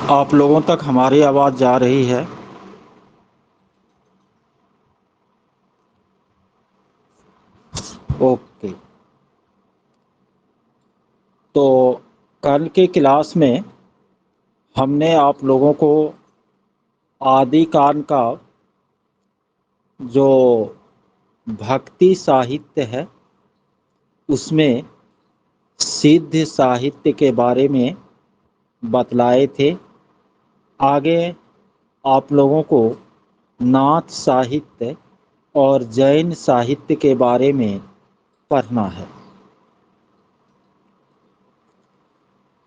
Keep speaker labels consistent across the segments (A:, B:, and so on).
A: आप लोगों तक हमारी आवाज़ जा रही है? ओके। तो कल के क्लास में हमने आप लोगों को आदि काल का जो भक्ति साहित्य है उसमें सिद्ध साहित्य के बारे में बतलाए थे। आगे आप लोगों को नाथ साहित्य और जैन साहित्य के बारे में पढ़ना है।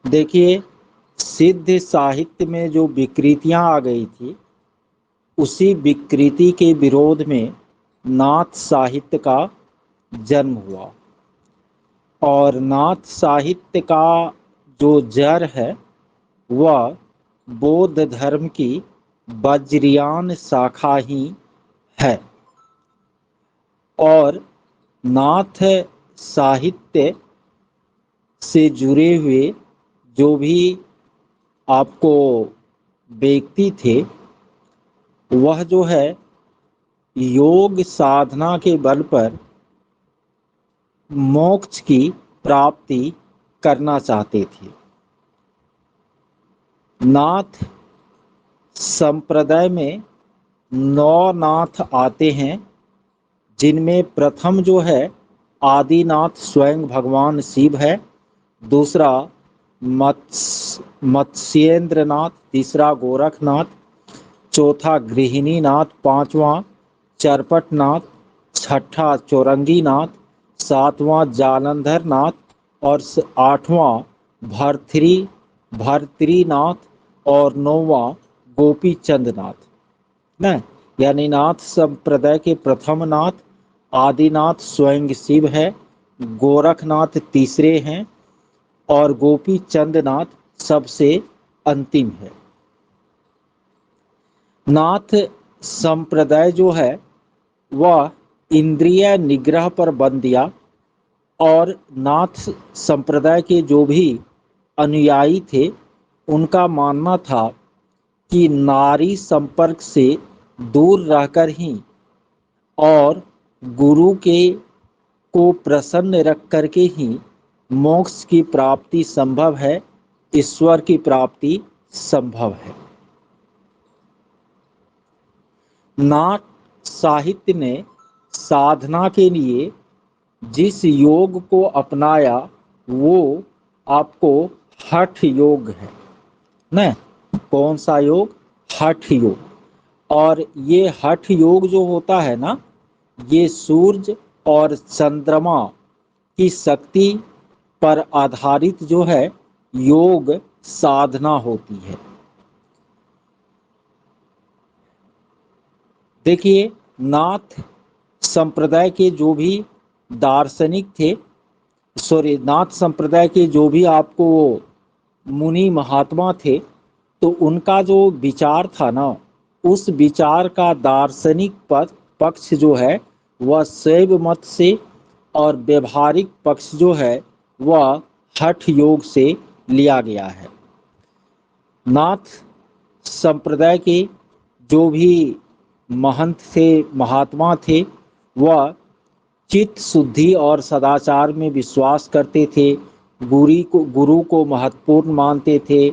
A: देखिए, सिद्ध साहित्य में जो विकृतियां आ गई थी उसी विकृति के विरोध में नाथ साहित्य का जन्म हुआ। और नाथ साहित्य का जो जड़ है वह बौद्ध धर्म की वज्रयान शाखा ही है। और नाथ साहित्य से जुड़े हुए जो भी आपको व्यक्ति थे वह जो है योग साधना के बल पर मोक्ष की प्राप्ति करना चाहते थे। नाथ संप्रदाय में 9 नाथ आते हैं, जिनमें प्रथम जो है आदिनाथ स्वयं भगवान शिव है, दूसरा मत्स्येंद्र नाथ, तीसरा गोरखनाथ, चौथा गृहिणी नाथ, पांचवा चरपट नाथ, छठा चौरंगी नाथ, सातवां जालंधर नाथ और आठवां भर्तृनाथ और नौवां गोपीचंद नाथ। न यानी नाथ संप्रदाय के प्रथम नाथ आदिनाथ स्वयं शिव है, गोरखनाथ तीसरे हैं और गोपीचंद नाथ सबसे अंतिम है। नाथ संप्रदाय जो है वह इंद्रिय निग्रह पर बल दिया और नाथ संप्रदाय के जो भी अनुयायी थे उनका मानना था कि नारी संपर्क से दूर रहकर ही और गुरु के को प्रसन्न रख करके ही मोक्ष की प्राप्ति संभव है, ईश्वर की प्राप्ति संभव है। नाथ साहित्य ने साधना के लिए जिस योग को अपनाया वो आपको हठ योग है न। कौन सा योग? हठ योग। और ये हठ योग जो होता है ना, ये सूर्य और चंद्रमा की शक्ति पर आधारित जो है योग साधना होती है। देखिए, नाथ संप्रदाय के जो भी दार्शनिक थे, नाथ संप्रदाय के जो भी आपको मुनि महात्मा थे, तो उनका जो विचार था ना, उस विचार का दार्शनिक पक्ष जो है वह शैव मत से और व्यवहारिक पक्ष जो है वह हठ योग से लिया गया है। नाथ संप्रदाय के जो भी महंत थे, महात्मा थे, वह चित्त शुद्धि और सदाचार में विश्वास करते थे, गुरु को महत्वपूर्ण मानते थे,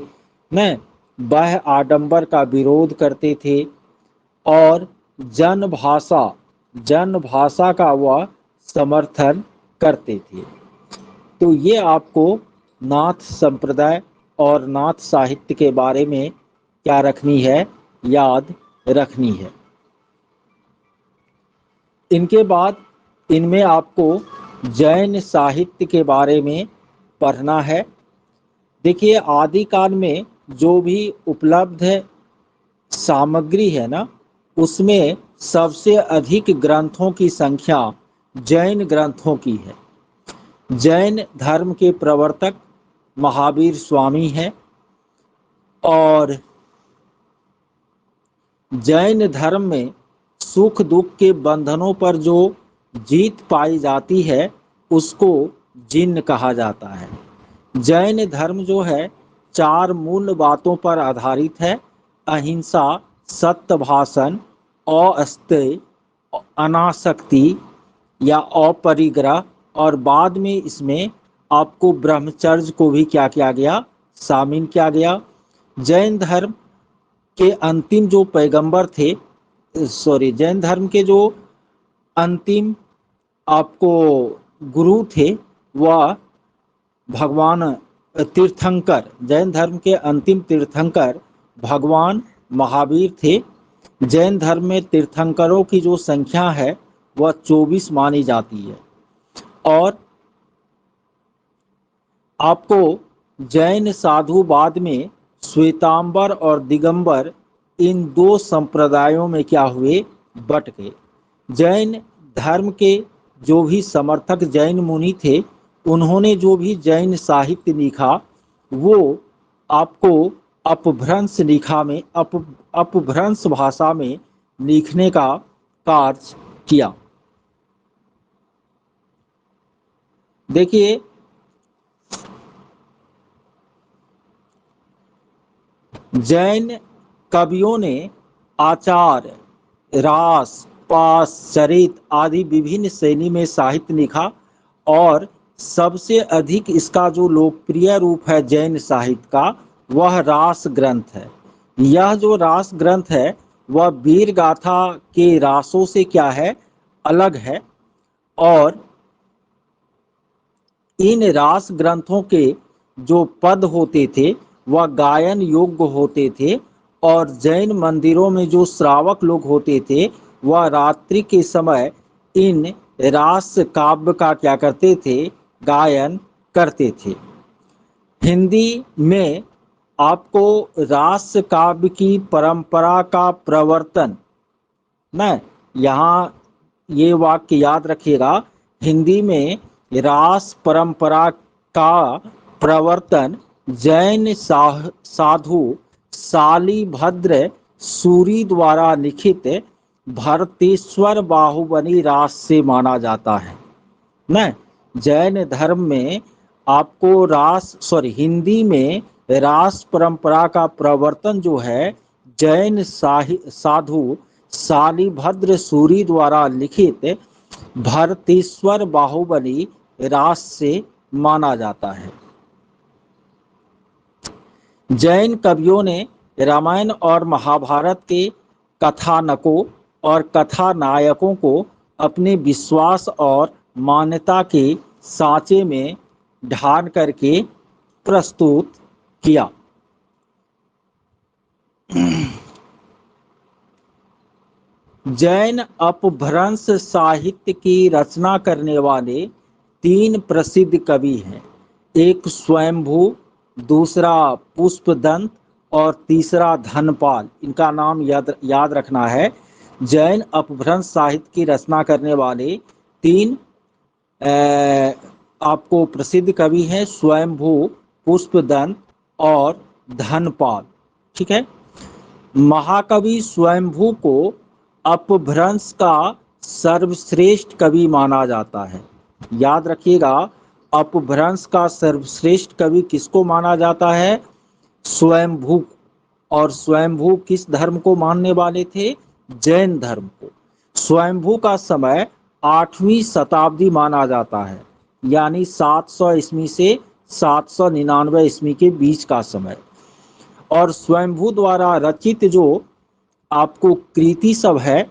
A: न वह आडंबर का विरोध करते थे और जन भाषा का वह समर्थन करते थे। तो ये आपको नाथ संप्रदाय और नाथ साहित्य के बारे में क्या रखनी है? याद रखनी है। इनके बाद इनमें आपको जैन साहित्य के बारे में पढ़ना है। देखिए, आदिकाल में जो भी उपलब्ध सामग्री है ना, उसमें सबसे अधिक ग्रंथों की संख्या जैन ग्रंथों की है। जैन धर्म के प्रवर्तक महावीर स्वामी हैं और जैन धर्म में सुख दुख के बंधनों पर जो जीत पाई जाती है उसको जिन्न कहा जाता है। जैन धर्म जो है 4 मूल बातों पर आधारित है: अहिंसा, सत्य भाषण, अस्तेय, अनासक्ति या अपरिग्रह। और बाद में इसमें आपको ब्रह्मचर्य को भी क्या किया गया, शामिल किया गया। जैन धर्म के अंतिम जो पैगंबर थे, जैन धर्म के जो अंतिम आपको गुरु थे वह भगवान तीर्थंकर, जैन धर्म के अंतिम तीर्थंकर भगवान महावीर थे। जैन धर्म में तीर्थंकरों की जो संख्या है वह 24 मानी जाती है। और आपको जैन साधु बाद में श्वेतांबर और दिगंबर इन 2 संप्रदायों में क्या हुए, बट गए। जैन धर्म के जो भी समर्थक जैन मुनि थे उन्होंने जो भी जैन साहित्य लिखा वो आपको अपभ्रंश लिखा में अपभ्रंश भाषा में लिखने का कार्य किया। देखिए, जैन कवियों ने आचार, रास, पास, चरित आदि विभिन्न शैली में साहित्य लिखा और सबसे अधिक इसका जो लोकप्रिय रूप है जैन साहित्य का वह रास ग्रंथ है। यह जो रास ग्रंथ है वह वीर गाथा के रासों से क्या है, अलग है। और इन रास ग्रंथों के जो पद होते थे वह गायन योग्य होते थे और जैन मंदिरों में जो श्रावक लोग होते थे वह रात्रि के समय इन रास काव्य का क्या करते थे, गायन करते थे। हिंदी में आपको रास काव्य की परंपरा का प्रवर्तन, मैं यहाँ ये वाक्य याद रखिएगा, हिंदी में रास परंपरा का प्रवर्तन जैन साधु शालिभद्र सूरी द्वारा लिखित भरतेश्वर बाहुबली रास से माना जाता है। न जैन धर्म में आपको हिंदी में रास परंपरा का प्रवर्तन जो है जैन साधु शालिभद्र सूरी द्वारा लिखित भरतेश्वर बाहुबली रास से माना जाता है। जैन कवियों ने रामायण और महाभारत के कथानकों और कथानायकों को अपने विश्वास और मान्यता के सांचे में ढाल करके प्रस्तुत किया। जैन अपभ्रंश साहित्य की रचना करने वाले 3 प्रसिद्ध कवि हैं, एक स्वयंभू, दूसरा पुष्पदंत और तीसरा धनपाल। इनका नाम याद रखना है। जैन अपभ्रंश साहित्य की रचना करने वाले 3 आपको प्रसिद्ध कवि हैं, स्वयंभू, पुष्पदंत और धनपाल। ठीक है। महाकवि स्वयंभू को अपभ्रंश का सर्वश्रेष्ठ कवि माना जाता है। याद रखिएगा, अपभ्रंश का सर्वश्रेष्ठ कवि किसको माना जाता है, स्वयंभू। और स्वयंभू किस धर्म को मानने वाले थे, जैन धर्म को। स्वयंभू का समय 8वीं शताब्दी माना जाता है, यानी 700 ईस्वी से 799 ईस्वी के बीच का समय। और स्वयंभू द्वारा रचित जो आपको कृति सब है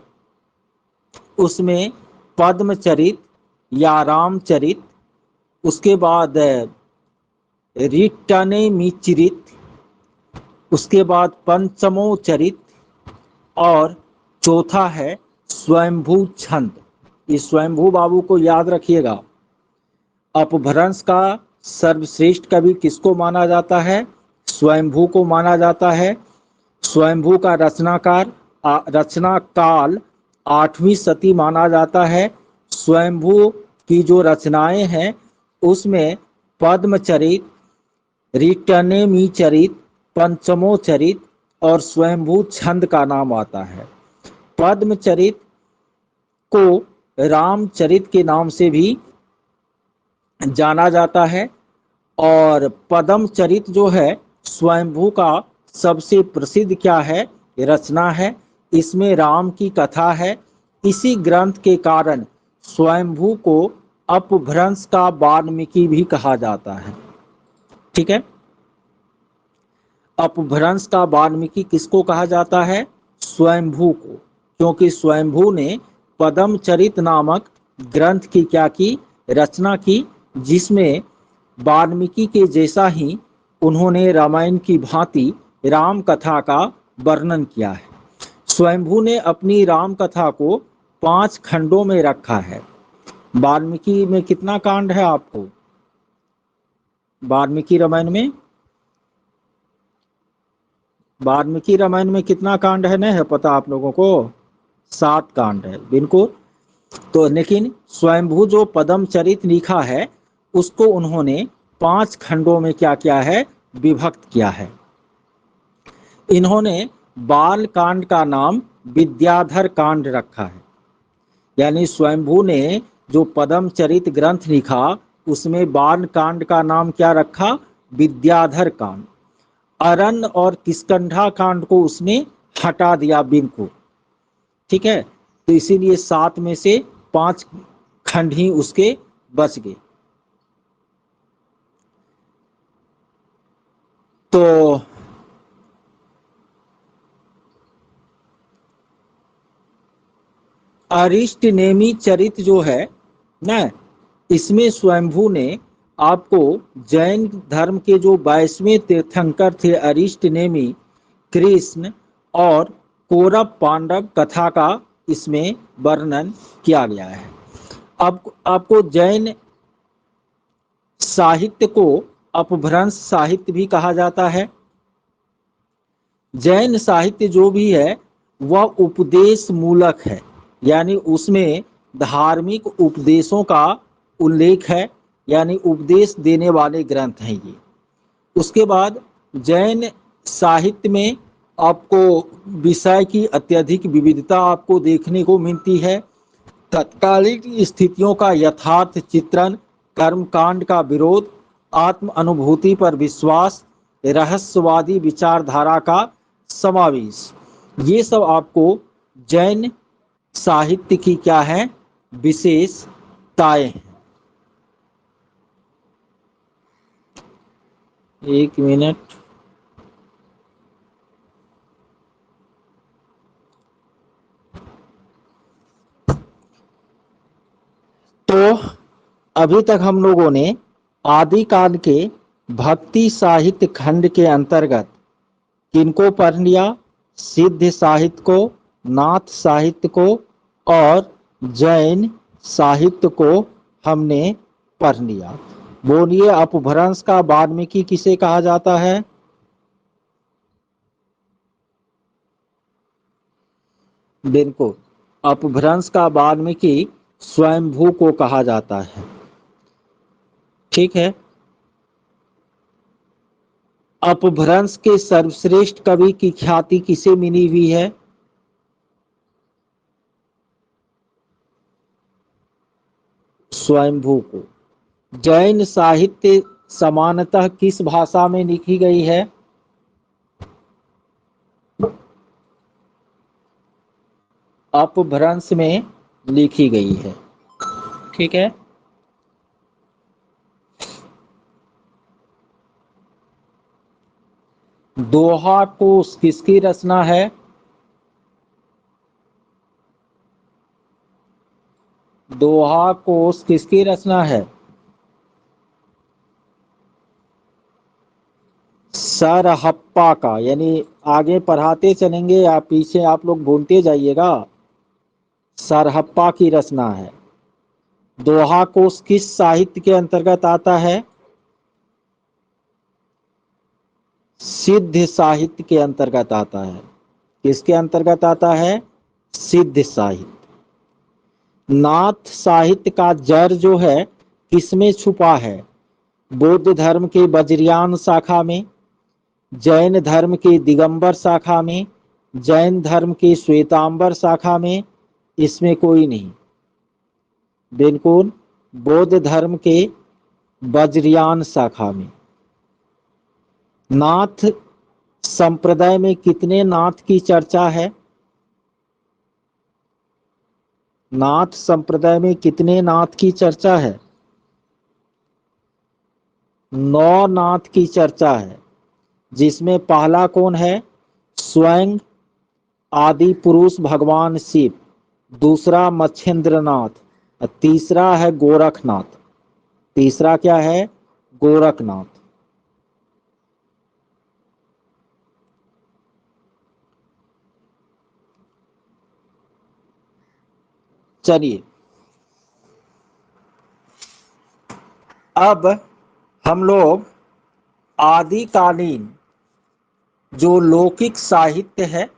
A: उसमें पद्मचरित या रामचरित, उसके बाद ऋट्टनेमिचरित, उसके बाद पंचमो चरित और चौथा है स्वयंभू छंद। इस स्वयंभू बाबू को याद रखिएगा। अपभ्रंश का सर्वश्रेष्ठ कवि किसको माना जाता है, स्वयंभू को माना जाता है। स्वयंभू का रचना काल 8वीं शती माना जाता है। स्वयंभू की जो रचनाएं हैं उसमें पद्मचरित, ऋट्टनेमिचरित, पंचमोचरित और स्वयंभू छंद का नाम आता है। पद्मचरित को रामचरित के नाम से भी जाना जाता है और पद्मचरित जो है स्वयंभू का सबसे प्रसिद्ध क्या है, रचना है। इसमें राम की कथा है। इसी ग्रंथ के कारण स्वयंभू को अपभ्रंश का वाल्मीकि भी कहा जाता है। ठीक है, अपभ्रंश का वाल्मीकि किसको कहा जाता है, स्वयंभू को, क्योंकि स्वयंभू ने पद्मचरित नामक ग्रंथ की क्या की, रचना की, जिसमें वाल्मीकि के जैसा ही उन्होंने रामायण की भांति राम कथा का वर्णन किया है। स्वयंभू ने अपनी राम कथा को 5 खंडों में रखा है। वाल्मीकि में कितना कांड है आपको, वाल्मीकि रामायण में, वाल्मीकि रामायण में कितना कांड है, नहीं है पता आप लोगों को, 7 कांड है, बिल्कुल। तो लेकिन स्वयंभू जो पद्मचरित लिखा है उसको उन्होंने 5 खंडों में क्या किया है, विभक्त किया है। इन्होंने बाल कांड का नाम विद्याधर कांड रखा है। यानी स्वयंभू ने जो पद्मचरित ग्रंथ लिखा उसमें बाल कांड का नाम क्या रखा, विद्याधर कांड। अरण्य और किष्किंधा कांड को उसने हटा दिया बिल्कुल। ठीक है, तो इसीलिए 7 में से 5 खंड ही उसके बच गए। तो अरिष्ट नेमी चरित जो है ना, इसमें स्वयंभू ने आपको जैन धर्म के जो 22वें तीर्थंकर थे अरिष्ट नेमी, कृष्ण और कौरव पांडव कथा का इसमें वर्णन किया गया है। अब आपको जैन साहित्य को अपभ्रंश साहित्य भी कहा जाता है। जैन साहित्य जो भी है वह उपदेश मूलक है, यानी उसमें धार्मिक उपदेशों का उल्लेख है, यानी उपदेश देने वाले ग्रंथ हैं ये। उसके बाद जैन साहित्य में आपको विषय की अत्यधिक विविधता आपको देखने को मिलती है। तत्कालिक स्थितियों का यथार्थ चित्रण, कर्मकांड का विरोध, आत्म अनुभूति पर विश्वास, रहस्यवादी विचारधारा का समावेश, ये सब आपको जैन साहित्य की क्या है, विशेषताएं हैं। 1 मिनट। तो अभी तक हम लोगों ने आदिकाल के भक्ति साहित्य खंड के अंतर्गत किनको पढ़ लिया, सिद्ध साहित्य को, नाथ साहित्य को और जैन साहित्य को हमने पढ़ लिया। बोलिए अपभ्रंश का वाल्मीकि किसे कहा जाता है, बिल्कुल अपभ्रंश का वाल्मीकि स्वयंभू को कहा जाता है। ठीक है, अपभ्रंश के सर्वश्रेष्ठ कवि की ख्याति किसे मिली हुई है, स्वयंभू को। जैन साहित्य सामान्यतः किस भाषा में लिखी गई है, अपभ्रंश में लिखी गई है। ठीक है, दोहा कोश किसकी रचना है, दोहा कोश किसकी रचना है, सरहप्पा का। यानी आगे पढ़ाते चलेंगे या पीछे आप लोग भूलते जाइएगा, सरहप्पा की रचना है। दोहा कोश किस साहित्य के अंतर्गत आता है, सिद्ध साहित्य के अंतर्गत आता है। किसके अंतर्गत आता है, सिद्ध साहित्य। नाथ साहित्य का जड़ जो है किसमें छुपा है, बौद्ध धर्म के वज्रयान शाखा में, जैन धर्म के दिगंबर शाखा में, जैन धर्म के श्वेतांबर शाखा में, इसमें कोई नहीं। बिल्कुल बौद्ध धर्म के वज्रयान शाखा में। नाथ संप्रदाय में कितने नाथ की चर्चा है? नाथ संप्रदाय में कितने नाथ की चर्चा है? 9 नाथ की चर्चा है, जिसमें पहला कौन है? स्वयं आदि पुरुष भगवान शिव, दूसरा मच्छिंद्रनाथ, और तीसरा है गोरखनाथ। तीसरा क्या है? गोरखनाथ। चलिए, अब हम लोग आदिकालीन जो लौकिक साहित्य है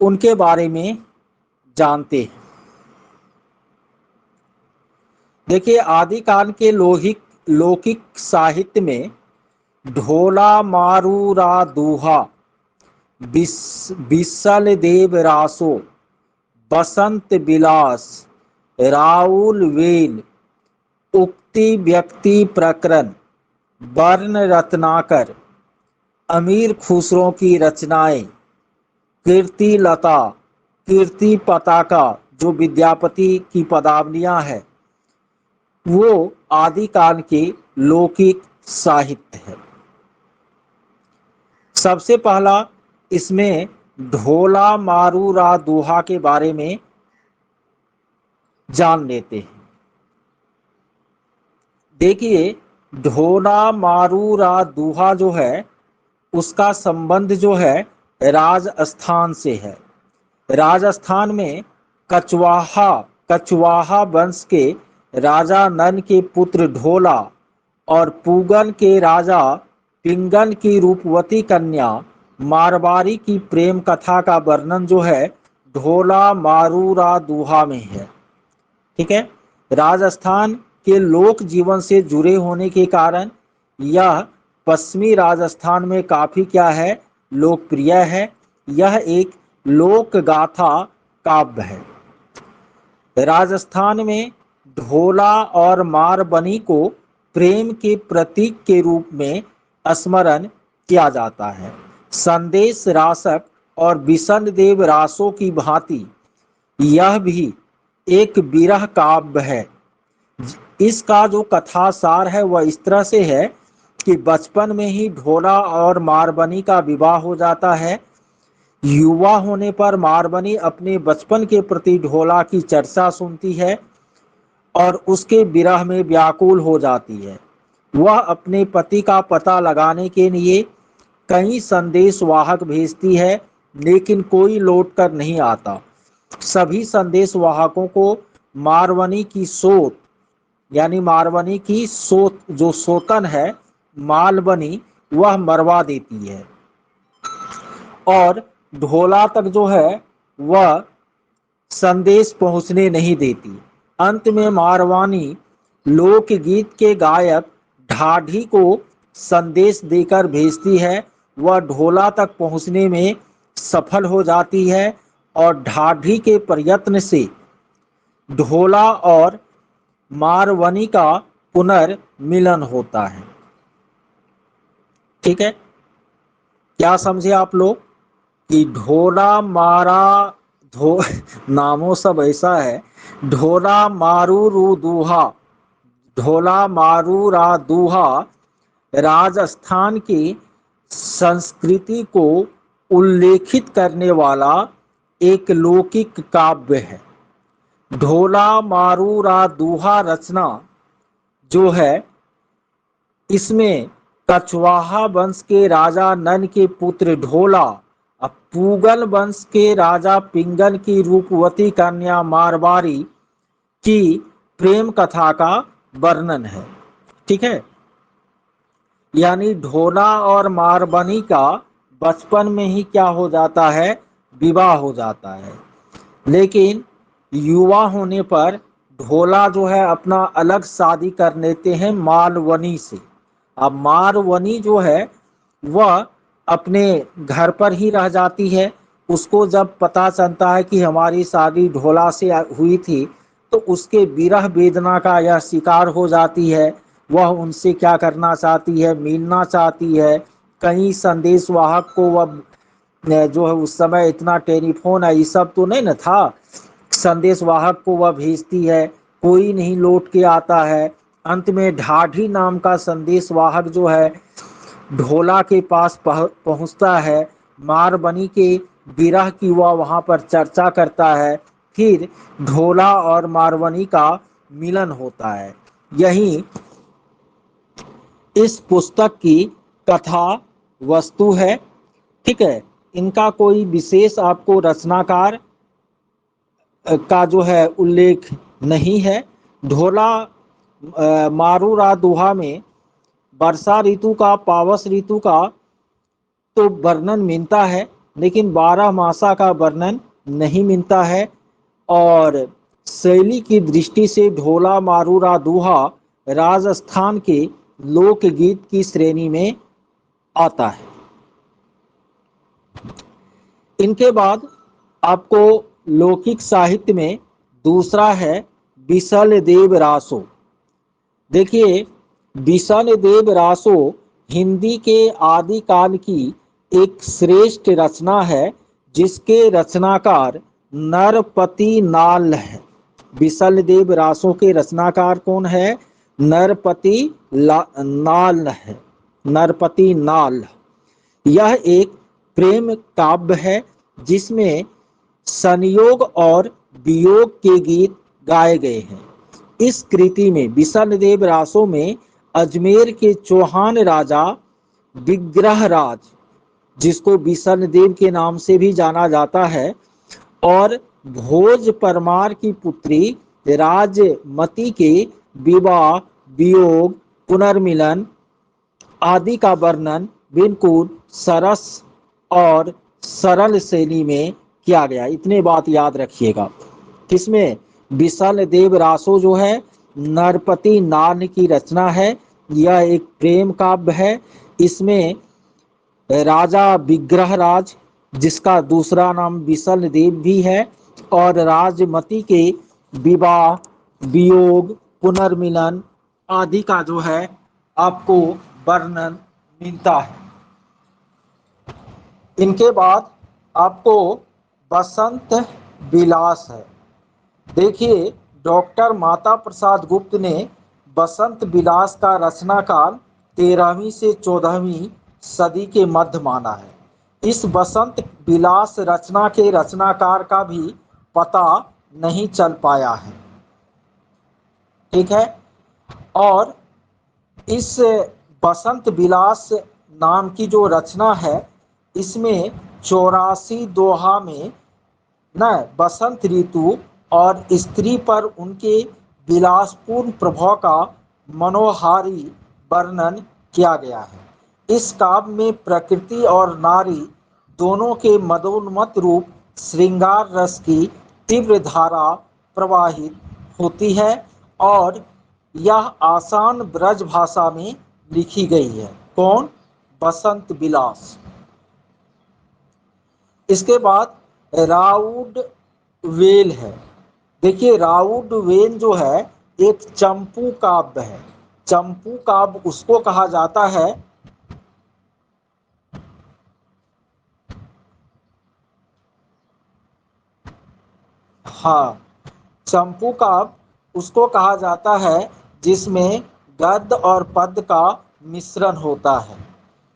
A: उनके बारे में जानते हैं। देखिए, आदिकाल के लौकिक साहित्य में ढोला मारूरा दूहा, बिसल देव रासो, बसंत विलास, राउल वेल, उक्ति व्यक्ति प्रकरण, वर्ण रत्नाकर, अमीर खुसरो की रचनाएं, कीर्ति लता, कीर्ति पताका जो विद्यापति की पदावलियां हैं, वो आदिकाल के लौकिक साहित्य है। सबसे पहला इसमें ढोला मारूरा दूहा के बारे में जान लेते हैं। देखिए, ढोला मारूरा दूहा जो है उसका संबंध जो है राजस्थान से है। राजस्थान में कछवाहा वंश के राजा नन के पुत्र ढोला और पूगन के राजा पिंगन की रूपवती कन्या मारवाड़ी की प्रेम कथा का वर्णन जो है ढोला मारूरा दूहा में है। ठीक है, राजस्थान के लोक जीवन से जुड़े होने के कारण यह पश्चिमी राजस्थान में काफी क्या है? लोकप्रिय है। यह एक लोक गाथा काव्य है। राजस्थान में ढोला और मारबनी को प्रेम के प्रतीक के रूप में स्मरण किया जाता है। संदेश रासक और बिसन देव रासों की भांति यह भी एक विरह काव्य है। इसका जो कथासार है वह इस तरह से है कि बचपन में ही ढोला और मारबनी का विवाह हो जाता है। युवा होने पर मारबनी अपने बचपन के प्रति ढोला की चर्चा सुनती है और उसके विरह में व्याकुल हो जाती है। वह अपने पति का पता लगाने के लिए कई संदेश वाहक भेजती है, लेकिन कोई लौट कर नहीं आता। सभी संदेश वाहकों को मारवनी की सोत यानी मारवनी की सोत जो सोतन है मालबनी वह मरवा देती है और ढोला तक जो है वह संदेश पहुंचने नहीं देती। अंत में मारवानी लोकगीत के गायक ढाढी को संदेश देकर भेजती है। वह ढोला तक पहुंचने में सफल हो जाती है और ढाढी के प्रयत्न से ढोला और मारवनी का पुनर्मिलन होता है। ठीक है, क्या समझे आप लोग कि ढोला मारा नामों सब ऐसा है, ढोला मारू दूहा, ढोला मारू रा दूहा राजस्थान की संस्कृति को उल्लेखित करने वाला एक लौकिक काव्य है। ढोला मारू रा दूहा रचना जो है इसमें कछवाहा वंश के राजा नन के पुत्र ढोला और पूगल वंश के राजा पिंगल की रूपवती कन्या मारवाड़ी की प्रेम कथा का वर्णन है। ठीक है, यानी ढोला और मारबनी का बचपन में ही क्या हो जाता है? विवाह हो जाता है। लेकिन युवा होने पर ढोला जो है अपना अलग शादी कर लेते हैं मालवनी से। अब मारवनी जो है वह अपने घर पर ही रह जाती है। उसको जब पता चलता है कि हमारी शादी ढोला से हुई थी तो उसके विरह वेदना का यह शिकार हो जाती है। वह उनसे क्या करना चाहती है, मिलना चाहती है। कहीं संदेशवाहक को वह जो है, उस समय इतना टेलीफोन है ये सब तो नहीं ना था, संदेशवाहक को वह भेजती है, कोई नहीं लौट के आता है। अंत में ढाढ़ी नाम का संदेशवाहक जो है ढोला के पास पहुंचता है। मारबनी के विरह की वह वहां पर चर्चा करता है। फिर ढोला और मारबनी का मिलन होता है। यही इस पुस्तक की कथा वस्तु है। ठीक है, इनका कोई विशेष आपको रचनाकार का जो है उल्लेख नहीं है। ढोला मारूरा दोहा में वर्षा ऋतु का, पावस ऋतु का तो वर्णन मिलता है, लेकिन 12 मासा का वर्णन नहीं मिलता है। और शैली की दृष्टि से ढोला मारूरा दोहा राजस्थान के लोकगीत की श्रेणी में आता है। इनके बाद आपको लौकिक साहित्य में दूसरा है बिसल देव रासो। देखिए, बिसल देव रासो हिंदी के आदिकाल की एक श्रेष्ठ रचना है, जिसके रचनाकार नरपति नाल है। बिसल देव रासो के रचनाकार कौन है? नरपति नाल है, नरपति नाल। यह एक प्रेम काव्य है जिसमें संयोग और वियोग के गीत गाए गए हैं। इस कृति में बिसलदेव रासो में अजमेर के चौहान राजा विग्रहराज, जिसको बिसलदेव के नाम से भी जाना जाता है, और भोज परमार की पुत्री राजमती के विवाह, वियोग, पुनर्मिलन आदि का वर्णन बिल्कुल सरस और सरल शैली में किया गया। इतने बात याद रखिएगा। किसमें? बिसल देव रासो जो है नरपति नाल की रचना है। यह एक प्रेम काव्य है। इसमें राजा विग्रहराज, जिसका दूसरा नाम बिसल देव भी है, और राजमती के विवाह, वियोग, पुनर्मिलन आदि का जो है आपको वर्णन मिलता है। इनके बाद आपको बसंत विलास है। देखिए, डॉक्टर माता प्रसाद गुप्त ने बसंत विलास का रचनाकाल 13वीं से 14वीं सदी के मध्य माना है। इस बसंत विलास रचना के रचनाकार का भी पता नहीं चल पाया है। ठीक है, और इस बसंत विलास नाम की जो रचना है, इसमें 84 दोहा में न बसंत ऋतु और स्त्री पर उनके विलासपूर्ण प्रभाव का मनोहारी वर्णन किया गया है। इस काव्य में प्रकृति और नारी दोनों के मदोन्मत्त रूप श्रृंगार रस की तीव्र धारा प्रवाहित होती है, और यह आसान ब्रज भाषा में लिखी गई है। कौन? बसंत विलास। इसके बाद राउड वेल है। देखिए, राउड वेल जो है एक चंपू काव्य है। चंपू काव्य उसको कहा जाता है, हाँ, चंपू काव्य उसको कहा जाता है जिसमें गद्य और पद्य का मिश्रण होता है।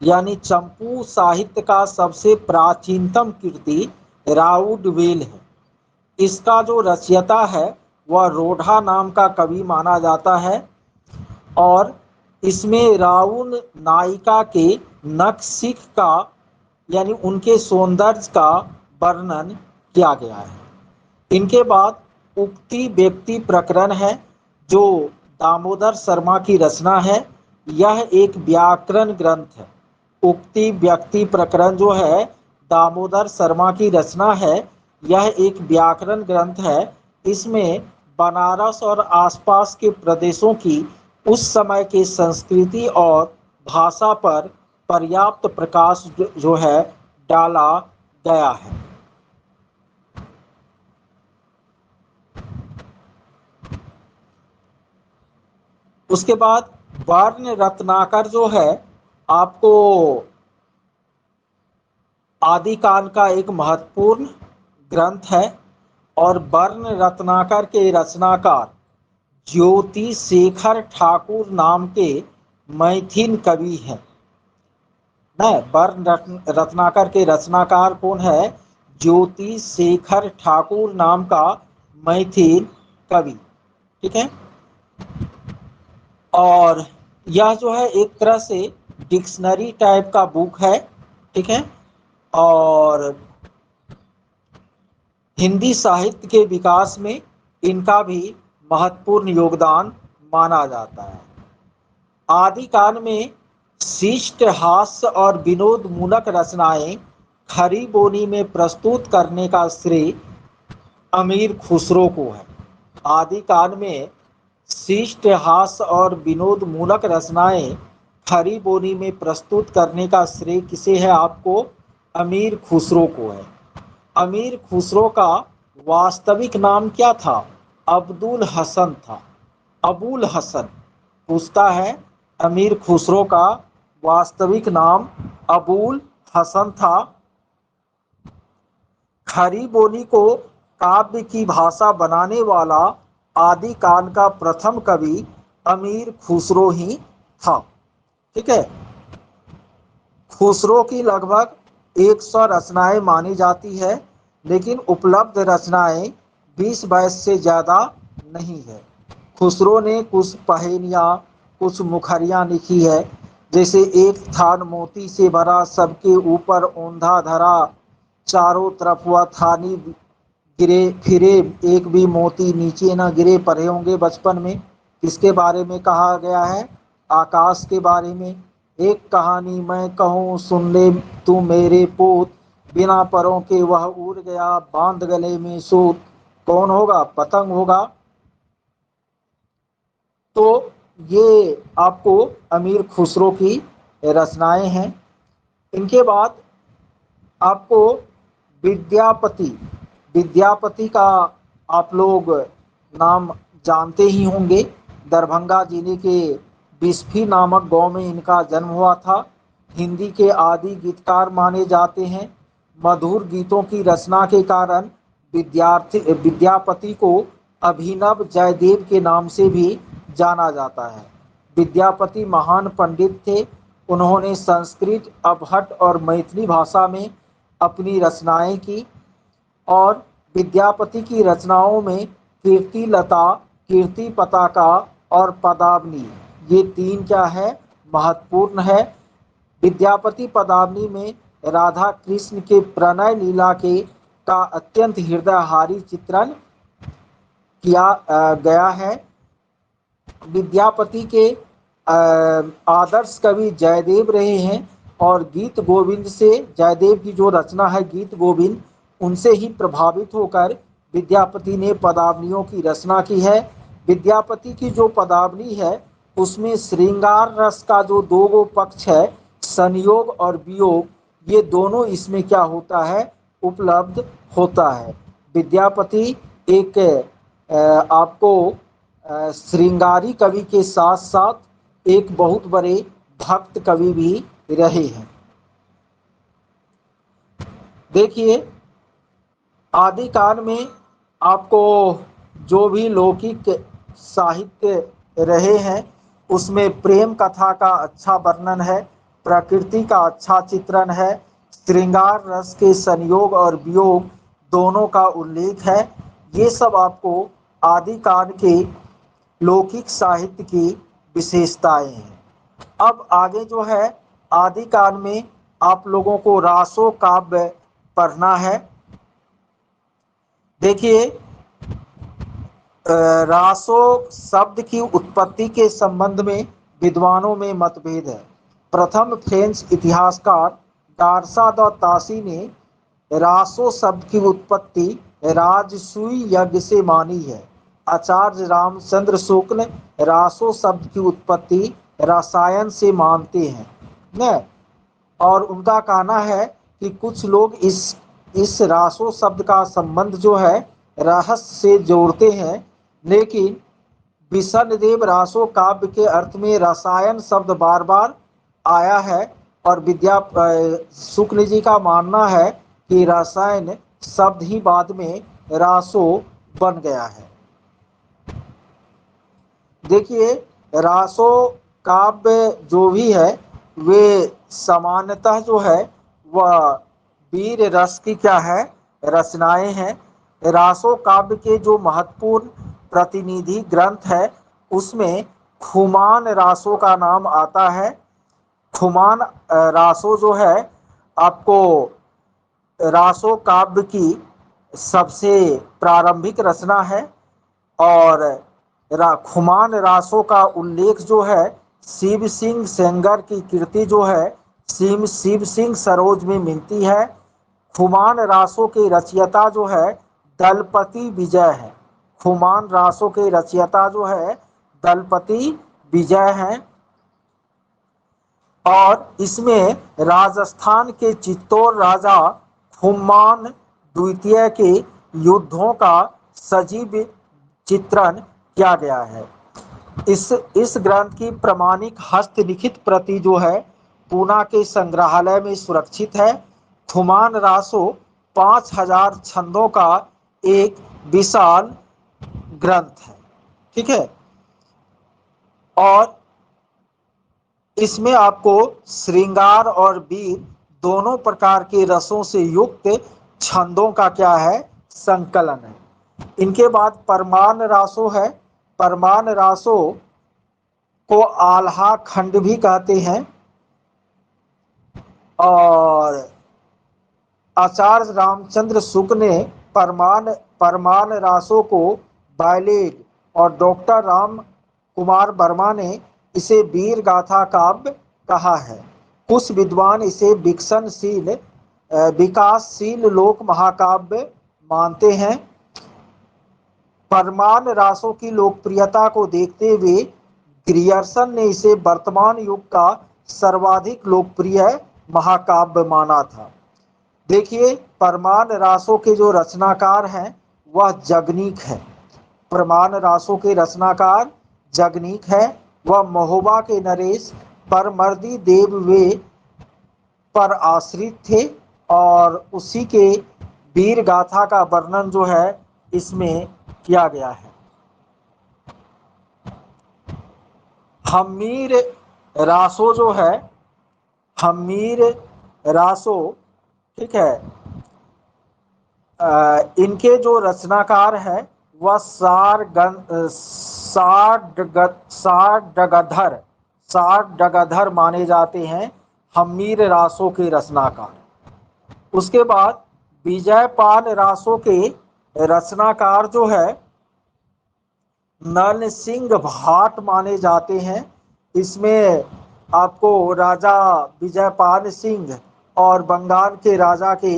A: यानी चंपू साहित्य का सबसे प्राचीनतम कृति राउड वेल है। इसका जो रचयिता है वह रोढ़ा नाम का कवि माना जाता है, और इसमें राउन नायिका के नखशिख का यानी उनके सौंदर्य का वर्णन किया गया है। इनके बाद उक्ति व्यक्ति प्रकरण है, जो दामोदर शर्मा की रचना है। यह एक व्याकरण ग्रंथ है। उक्ति व्यक्ति प्रकरण जो है दामोदर शर्मा की रचना है। यह एक व्याकरण ग्रंथ है। इसमें बनारस और आसपास के प्रदेशों की उस समय के संस्कृति और भाषा पर पर्याप्त प्रकाश जो है डाला गया है। उसके बाद वर्ण रत्नाकर जो है आपको आदि काल का एक महत्वपूर्ण ग्रंथ है और वर्ण रत्नाकर के रचनाकार ज्योति शेखर ठाकुर नाम के मैथिल कवि हैं। न वर्ण रत्नाकर के रचनाकार कौन है? ज्योति शेखर ठाकुर नाम का मैथिल कवि। ठीक है। और यह जो है एक तरह से डिक्शनरी टाइप का बुक है। ठीक है। और हिंदी साहित्य के विकास में इनका भी महत्वपूर्ण योगदान माना जाता है। आदिकाल में शिष्ट हास्य और विनोद मूलक रचनाएं खरी बोली में प्रस्तुत करने का श्रेय अमीर खुसरो को है। आदिकाल में शिष्ट हास्य और विनोद मूलक रचनाएं खरी बोली में प्रस्तुत करने का श्रेय किसे है? आपको अमीर खुसरो को है। अमीर खुसरो का वास्तविक नाम क्या था? अब्दुल हसन था। अबुल हसन पूछता है। अमीर खुसरो का वास्तविक नाम अबुल हसन था। खरी बोली को काव्य की भाषा बनाने वाला आदिकाल का प्रथम कवि अमीर खुसरो ही था। ठीक है। खुसरो की लगभग 100 रचनाएं मानी जाती है, लेकिन उपलब्ध रचनाएं 20-22 से ज़्यादा नहीं है। खुसरो ने कुछ पहेलियाँ, कुछ मुखरियाँ लिखी है, जैसे एक थान मोती से भरा, सबके ऊपर औंधा धरा, चारों तरफ वह थानी गिरे फिरे, एक भी मोती नीचे न गिरे। पढ़े होंगे बचपन में। किसके बारे में कहा गया है? आकाश के बारे में। एक कहानी मैं कहूँ सुन ले तू मेरे पूत, बिना परों के वह उड़ गया, बांध गले में सूत। कौन होगा? पतंग होगा। तो ये आपको अमीर खुसरो की रचनाएं हैं। इनके बाद आपको विद्यापति विद्यापति का आप लोग नाम जानते ही होंगे। दरभंगा जिले के बिस्फी नामक गांव में इनका जन्म हुआ था। हिंदी के आदि गीतकार माने जाते हैं। मधुर गीतों की रचना के कारण विद्यापति को अभिनव जयदेव के नाम से भी जाना जाता है। विद्यापति महान पंडित थे। उन्होंने संस्कृत, अवहट और मैथिली भाषा में अपनी रचनाएं की और विद्यापति की रचनाओं में कीर्ति लता, कीर्ति पताका और पदावली, ये 3 क्या है? महत्वपूर्ण है। विद्यापति पदावली में राधा कृष्ण के प्रणय लीला के का अत्यंत हृदयहारी चित्रण किया गया है। विद्यापति के आदर्श कवि जयदेव रहे हैं और गीत गोविंद से, जयदेव की जो रचना है गीत गोविंद, उनसे ही प्रभावित होकर विद्यापति ने पदावलियों की रचना की है। विद्यापति की जो पदावली है उसमें श्रृंगार रस का जो 2 पक्ष है, संयोग और वियोग, ये दोनों इसमें क्या होता है? उपलब्ध होता है। विद्यापति एक आपको श्रृंगारी कवि के साथ साथ एक बहुत बड़े भक्त कवि भी रहे हैं। देखिए, आदिकाल में आपको जो भी लौकिक साहित्य रहे हैं उसमें प्रेम कथा का अच्छा वर्णन है, प्रकृति का अच्छा चित्रण है, श्रृंगार रस के संयोग और वियोग दोनों का उल्लेख है। ये सब आपको आदिकाल के लौकिक साहित्य की विशेषताएं हैं। अब आगे जो है आदिकाल में आप लोगों को रासो काव्य पढ़ना है। देखिए, रासो शब्द की उत्पत्ति के संबंध में विद्वानों में मतभेद है। प्रथम फ्रेंच इतिहासकार डार्सा द तासी ने रासो शब्द की उत्पत्ति राजसूय यज्ञ से मानी है। आचार्य रामचंद्र शुक्ल रासो शब्द की उत्पत्ति रसायन से मानते हैं न, और उनका कहना है कि कुछ लोग इस रासो शब्द का संबंध जो है रहस्य से जोड़ते हैं, लेकिन विषण देव रासो काव्य के अर्थ में रसायन शब्द बार बार आया है और शुक्ल जी का मानना है कि रसायन शब्द ही बाद में रासो बन गया है। देखिए, रासो काव्य जो भी है वे सामान्यतः जो है वह वीर रस की क्या है, रचनाएं हैं। रासो काव्य के जो महत्वपूर्ण प्रतिनिधि ग्रंथ है उसमें खुमान रासो का नाम आता है। खुमान रासो जो है आपको रासो काव्य की सबसे प्रारंभिक रचना है और खुमान रासो का उल्लेख जो है शिव सिंह सेंगर की कृति जो है शिव सिंह सरोज में मिलती है। खुमान रासो के रचयिता जो है दलपति विजय है। खुमान रासो के रचयिता जो है दलपति विजय हैं और इसमें राजस्थान के चित्तौड़ राजा खुमान द्वितीय के युद्धों का सजीव चित्रण किया गया है। इस ग्रंथ की प्रमाणिक हस्तलिखित प्रति जो है पूना के संग्रहालय में सुरक्षित है। खुमान रासो 5000 छंदों का एक विशाल ग्रंथ है। ठीक है, और इसमें आपको श्रृंगार और वीर दोनों प्रकार के रसों से युक्त छंदों का क्या है, संकलन है। इनके बाद परमान रासो है। परमान रासो को आल्हा खंड भी कहते हैं और आचार्य रामचंद्र शुक्ल ने परमान रासो को बायलेग और डॉक्टर राम कुमार वर्मा ने इसे वीर गाथा काव्य कहा है। कुछ विद्वान इसे विकासशील लोक महाकाव्य मानते हैं। परमान रासो की लोकप्रियता को देखते हुए ग्रियर्सन ने इसे वर्तमान युग का सर्वाधिक लोकप्रिय महाकाव्य माना था। देखिए, परमान रासो के जो रचनाकार हैं वह जगनीक है। परमान रासो के रचनाकार जगनीक है। वह महोबा के नरेश परमर्दी देव वे पर आश्रित थे और उसी के वीर गाथा का वर्णन जो है इसमें किया गया है। हम्मीर रासो जो है, हम्मीर रासो, ठीक है, इनके जो रचनाकार है वह सारडगधर माने जाते हैं, हम्मीर रासो के रचनाकार। उसके बाद विजयपाल रासो के रचनाकार जो है नल सिंह भाट माने जाते हैं। इसमें आपको राजा विजयपाल सिंह और बंगाल के राजा के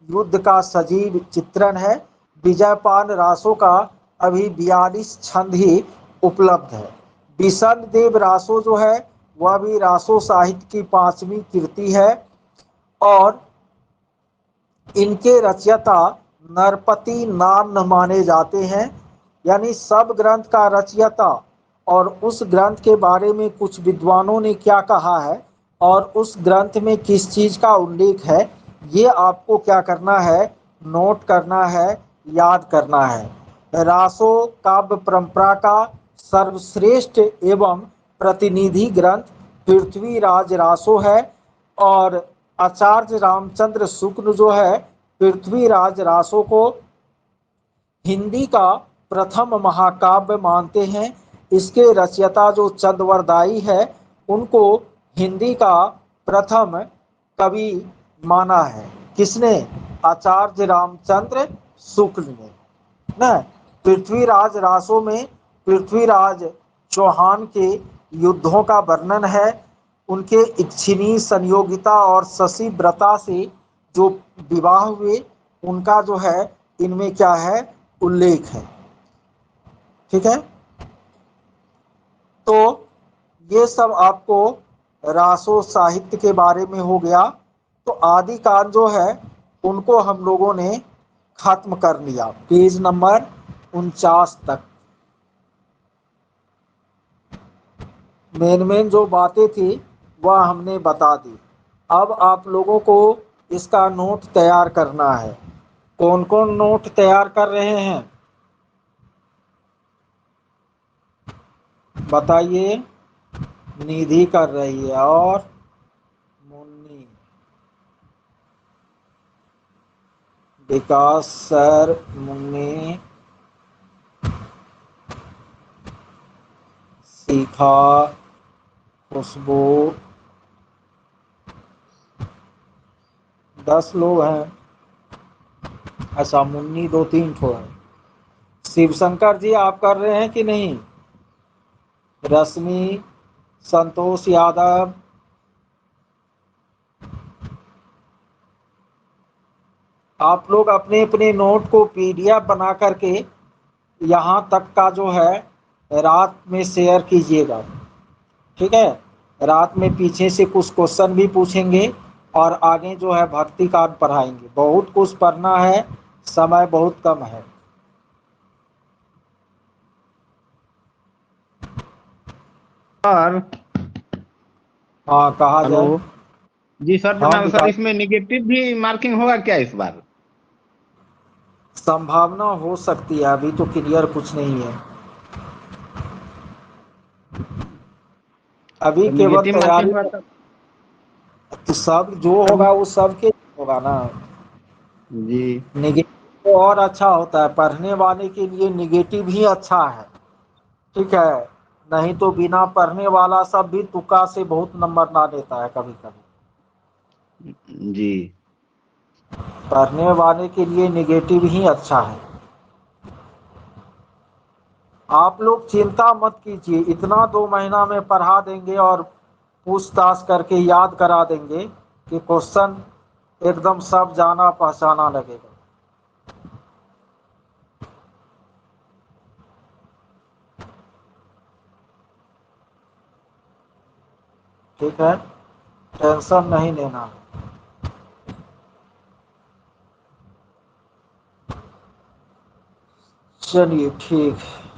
A: युद्ध का सजीव चित्रण है। विजयपाल रासो का अभी 42 छंद ही उपलब्ध है। विषण देव रासो जो है वह भी रासो साहित्य की 5वीं कृति है और इनके रचयिता नरपति नान माने जाते हैं। यानी सब ग्रंथ का रचयिता और उस ग्रंथ के बारे में कुछ विद्वानों ने क्या कहा है और उस ग्रंथ में किस चीज का उल्लेख है, ये आपको क्या करना है, नोट करना है, याद करना है। रासो काव्य परंपरा का सर्वश्रेष्ठ एवं प्रतिनिधि ग्रंथ पृथ्वीराज रासो है और आचार्य रामचंद्र शुक्ल जो है पृथ्वीराज रासो को हिंदी का प्रथम महाकाव्य मानते हैं। इसके रचयिता जो चंद्रवरदाई है उनको हिंदी का प्रथम कवि माना है। किसने? आचार्य रामचंद्र शुक्ल ने ना। पृथ्वीराज रासो में पृथ्वीराज चौहान के युद्धों का वर्णन है। उनके इच्छिनी संयोगिता और शशि व्रता से जो विवाह हुए उनका जो है इनमें क्या है, उल्लेख है। ठीक है, तो ये सब आपको रासो साहित्य के बारे में हो गया। तो आदि काल जो है उनको हम लोगों ने खत्म कर लिया पेज नंबर 49 तक। मेन मेन जो बातें थी वह हमने बता दी। अब आप लोगों को इसका नोट तैयार करना है। कौन कौन नोट तैयार कर रहे हैं बताइए। निधि कर रही है और मुन्नी, विकास सर, मुन्नी, शिखा, खुशबू, 10 लोग हैं। अच्छा, मुन्नी 2-3 ठो है। शिवशंकर जी आप कर रहे हैं कि नहीं? रश्मि, संतोष यादव, आप लोग अपने अपने नोट को पीडीएफ बना करके यहाँ तक का जो है रात में शेयर कीजिएगा। ठीक है, रात में पीछे से कुछ क्वेश्चन भी पूछेंगे और आगे जो है भक्ति कार्ड पढ़ाएंगे। बहुत कुछ पढ़ना है, समय बहुत कम है।
B: सर।
A: हाँ, कहा
B: हेलो।
A: जाए।
B: जी सर
A: हाँ,
B: प्रणाम सर,
A: विकास,
B: इसमें निगेटिव भी मार्किंग होगा क्या इस बार?
A: संभावना हो सकती है, अभी तो क्लियर कुछ नहीं है। अभी
B: तो
A: केवल
B: निगेटिव
A: तैयारी,
B: मार्किंग होगा तो?
A: तो सब जो
B: तब
A: होगा वो सबके होगा ना।
B: जी।
A: निगेटिव तो और अच्छा होता है, पढ़ने वाले के लिए निगेटिव ही अच्छा है। ठीक है, नहीं तो बिना पढ़ने वाला सब भी तुक्का से बहुत नंबर ला देता है कभी कभी।
B: जी।
A: पढ़ने वाले के लिए निगेटिव ही अच्छा है। आप लोग चिंता मत कीजिए, इतना 2 महीना में पढ़ा देंगे और पूछताछ करके याद करा देंगे कि क्वेश्चन एकदम सब जाना पहचाना लगेगा। ठीक है, टेंशन नहीं लेना। चलिए ठीक है।